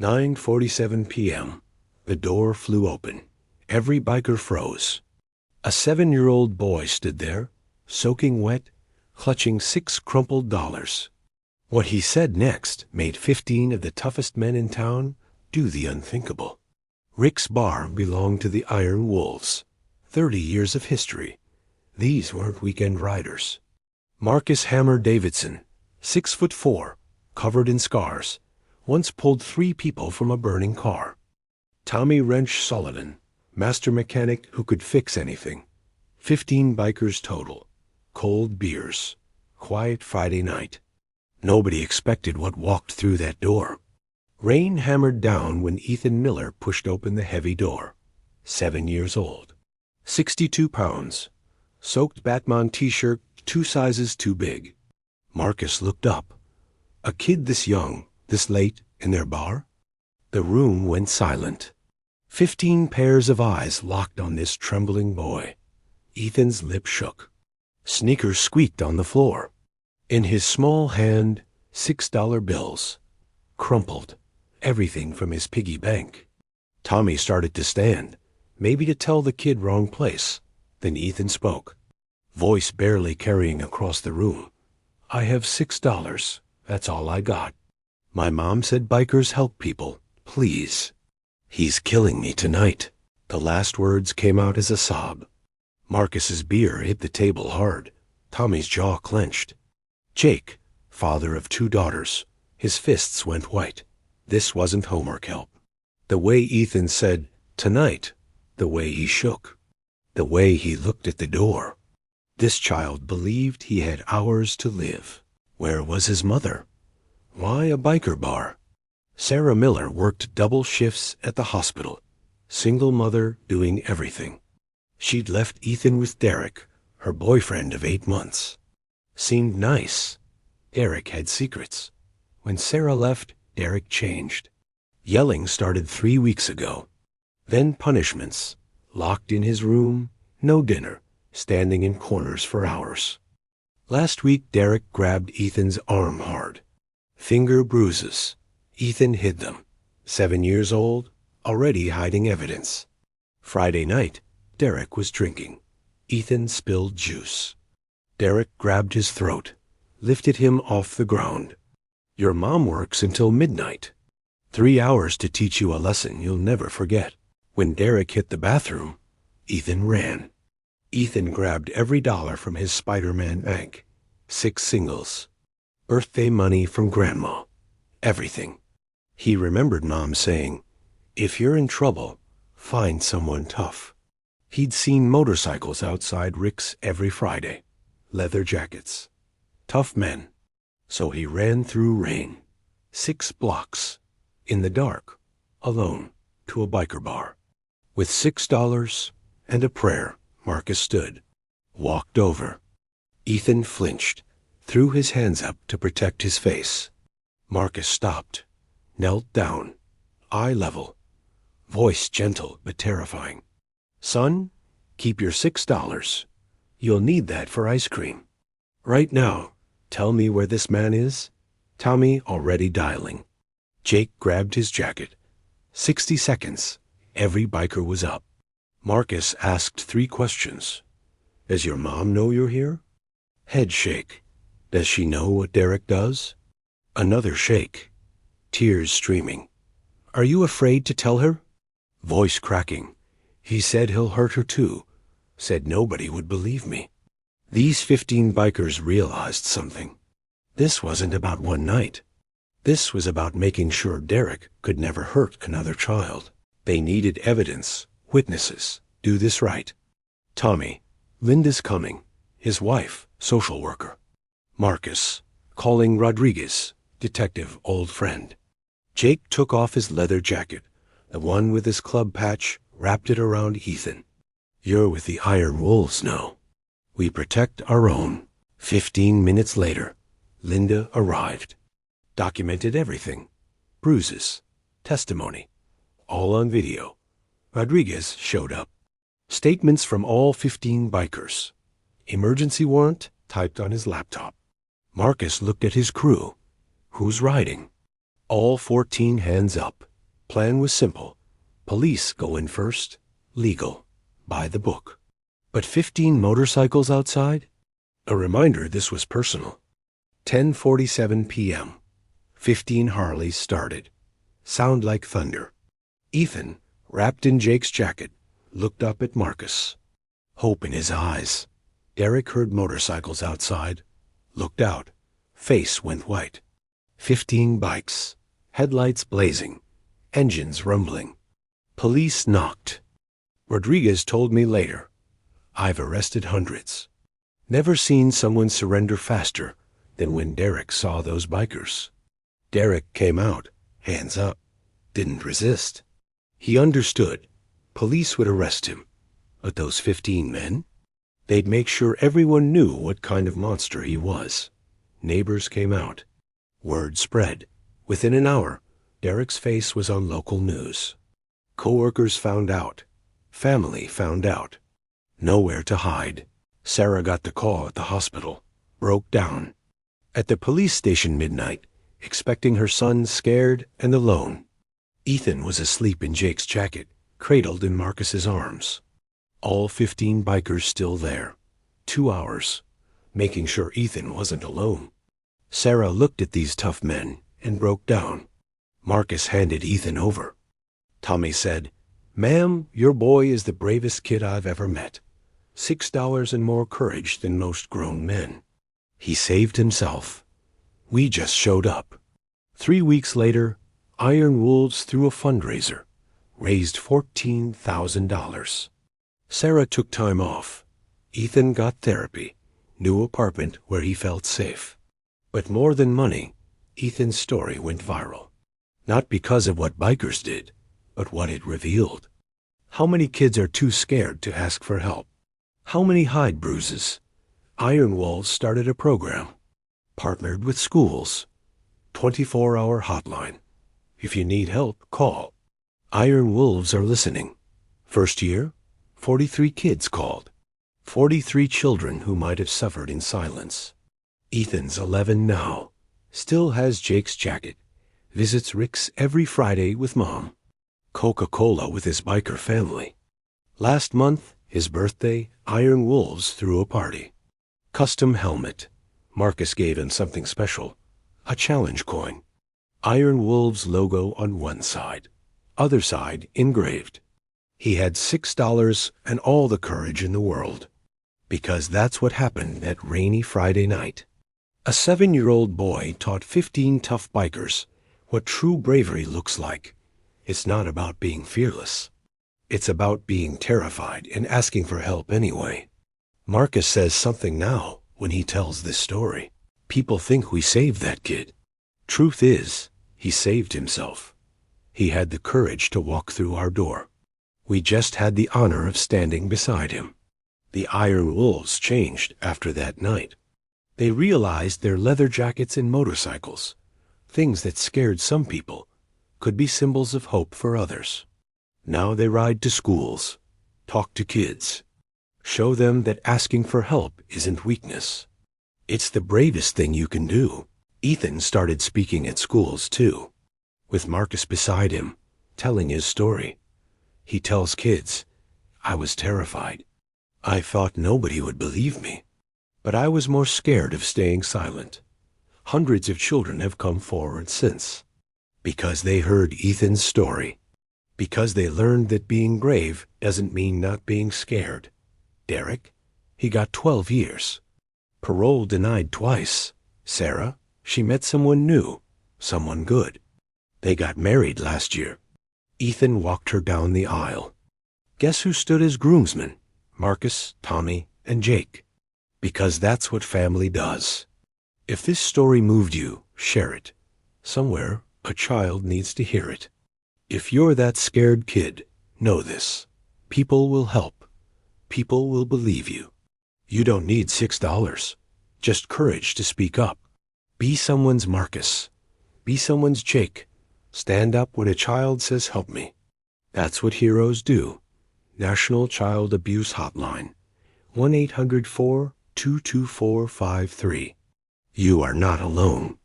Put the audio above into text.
9:47 p.m. The door flew open. Every biker froze. A 7-year-old boy stood there, soaking wet, clutching 6 crumpled dollars. What he said next made 15 of the toughest men in town do the unthinkable. Rick's bar belonged to the Iron Wolves. 30 years of history. These weren't weekend riders. Marcus Hammer Davidson, 6'4", covered in scars, once pulled 3 people from a burning car. Tommy Wrench Sullivan, master mechanic who could fix anything. 15 bikers total. Cold beers. Quiet Friday night. Nobody expected what walked through that door. Rain hammered down when Ethan Miller pushed open the heavy door. 7 years old. 62 pounds. Soaked Batman t-shirt 2 sizes too big. Marcus looked up. A kid this young, this late, in their bar? The room went silent. 15 pairs of eyes locked on this trembling boy. Ethan's lip shook. Sneakers squeaked on the floor. In his small hand, $6 bills. Crumpled. Everything from his piggy bank. Tommy started to stand, maybe to tell the kid wrong place. Then Ethan spoke, voice barely carrying across the room. I have $6. That's all I got. My mom said bikers help people. Please. He's killing me tonight. The last words came out as a sob. Marcus's beer hit the table hard. Tommy's jaw clenched. Jake, father of 2 daughters, his fists went white. This wasn't homework help. The way Ethan said, tonight, the way he shook, the way he looked at the door. This child believed he had hours to live. Where was his mother? Why a biker bar? Sarah Miller worked double shifts at the hospital, single mother doing everything. She'd left Ethan with Derek, her boyfriend of 8 months. Seemed nice. Derek had secrets. When Sarah left, Derek changed. Yelling started 3 weeks ago. Then punishments. Locked in his room, no dinner, standing in corners for hours. Last week, Derek grabbed Ethan's arm hard. Finger bruises. Ethan hid them. 7 years old, already hiding evidence. Friday night, Derek was drinking. Ethan spilled juice. Derek grabbed his throat, lifted him off the ground. Your mom works until midnight. 3 hours to teach you a lesson you'll never forget. When Derek hit the bathroom, Ethan ran. Ethan grabbed every dollar from his Spider-Man bank. 6 singles. Birthday money from Grandma. Everything. He remembered Mom saying, if you're in trouble, find someone tough. He'd seen motorcycles outside Rick's every Friday. Leather jackets. Tough men. So he ran through rain. 6 blocks. In the dark. Alone. To a biker bar. With $6 and a prayer, Marcus stood. Walked over. Ethan flinched. Threw his hands up to protect his face. Marcus stopped. Knelt down. Eye level. Voice gentle but terrifying. Son, keep your $6. You'll need that for ice cream. Right now, tell me where this man is. Tommy already dialing. Jake grabbed his jacket. 60 seconds. Every biker was up. Marcus asked 3 questions. Does your mom know you're here? Head shake. Does she know what Derek does? Another shake. Tears streaming. Are you afraid to tell her? Voice cracking. He said he'll hurt her too. Said nobody would believe me. These 15 bikers realized something. This wasn't about one night. This was about making sure Derek could never hurt another child. They needed evidence, witnesses. Do this right. Tommy, Linda's coming. His wife, social worker. Marcus, calling Rodriguez, detective, old friend. Jake took off his leather jacket, the one with his club patch, wrapped it around Ethan. You're with the Iron Wolves now. We protect our own. 15 minutes later, Linda arrived. Documented everything. Bruises. Testimony. All on video. Rodriguez showed up. Statements from all 15 bikers. Emergency warrant typed on his laptop. Marcus looked at his crew. Who's riding? All 14 hands up. Plan was simple. Police go in first, legal, by the book. But 15 motorcycles outside? A reminder this was personal. 10:47 p.m. 15 Harleys started. Sound like thunder. Ethan, wrapped in Jake's jacket, looked up at Marcus. Hope in his eyes. Derek heard motorcycles outside, looked out. Face went white. 15 bikes, headlights blazing, engines rumbling. Police knocked. Rodriguez told me later, "I've arrested hundreds. Never seen someone surrender faster than when Derek saw those bikers." Derek came out, hands up, didn't resist. He understood. Police would arrest him. But those 15 men? They'd make sure everyone knew what kind of monster he was. Neighbors came out. Word spread. Within an hour, Derek's face was on local news. Coworkers found out. Family found out. Nowhere to hide. Sarah got the call at the hospital. Broke down. At the police station midnight, expecting her son scared and alone. Ethan was asleep in Jake's jacket, cradled in Marcus's arms. All 15 bikers still there. 2 hours, making sure Ethan wasn't alone. Sarah looked at these tough men and broke down. Marcus handed Ethan over. Tommy said, "Ma'am, your boy is the bravest kid I've ever met. $6 and more courage than most grown men. He saved himself. We just showed up." 3 weeks later, Iron Wolves threw a fundraiser, raised $14,000. Sarah took time off. Ethan got therapy, new apartment where he felt safe. But more than money, Ethan's story went viral. Not because of what bikers did, but what it revealed. How many kids are too scared to ask for help? How many hide bruises? Iron Wolves started a program, partnered with schools. 24-hour hotline. If you need help, call. Iron Wolves are listening. First year, 43 kids called. 43 children who might have suffered in silence. Ethan's 11 now. Still has Jake's jacket. Visits Rick's every Friday with Mom. Coca-Cola with his biker family. Last month, his birthday, Iron Wolves threw a party. Custom helmet. Marcus gave him something special. A challenge coin. Iron Wolves logo on one side. Other side engraved. He had $6 and all the courage in the world. Because that's what happened that rainy Friday night. A 7-year-old boy taught 15 tough bikers what true bravery looks like. It's not about being fearless. It's about being terrified and asking for help anyway. Marcus says something now when he tells this story. People think we saved that kid. Truth is, he saved himself. He had the courage to walk through our door. We just had the honor of standing beside him. The Iron Wolves changed after that night. They realized their leather jackets and motorcycles, things that scared some people, could be symbols of hope for others. Now they ride to schools, talk to kids, show them that asking for help isn't weakness. It's the bravest thing you can do. Ethan started speaking at schools too, with Marcus beside him, telling his story. He tells kids, "I was terrified. I thought nobody would believe me. But I was more scared of staying silent." Hundreds of children have come forward since. Because they heard Ethan's story. Because they learned that being brave doesn't mean not being scared. Derek, he got 12 years. Parole denied twice. Sarah, she met someone new, someone good. They got married last year. Ethan walked her down the aisle. Guess who stood as groomsmen? Marcus, Tommy, and Jake. Because that's what family does. If this story moved you, share it. Somewhere, a child needs to hear it. If you're that scared kid, know this. People will help. People will believe you. You don't need $6. Just courage to speak up. Be someone's Marcus. Be someone's Jake. Stand up when a child says, "Help me." That's what heroes do. National Child Abuse Hotline. 1-800-422-2453. You are not alone.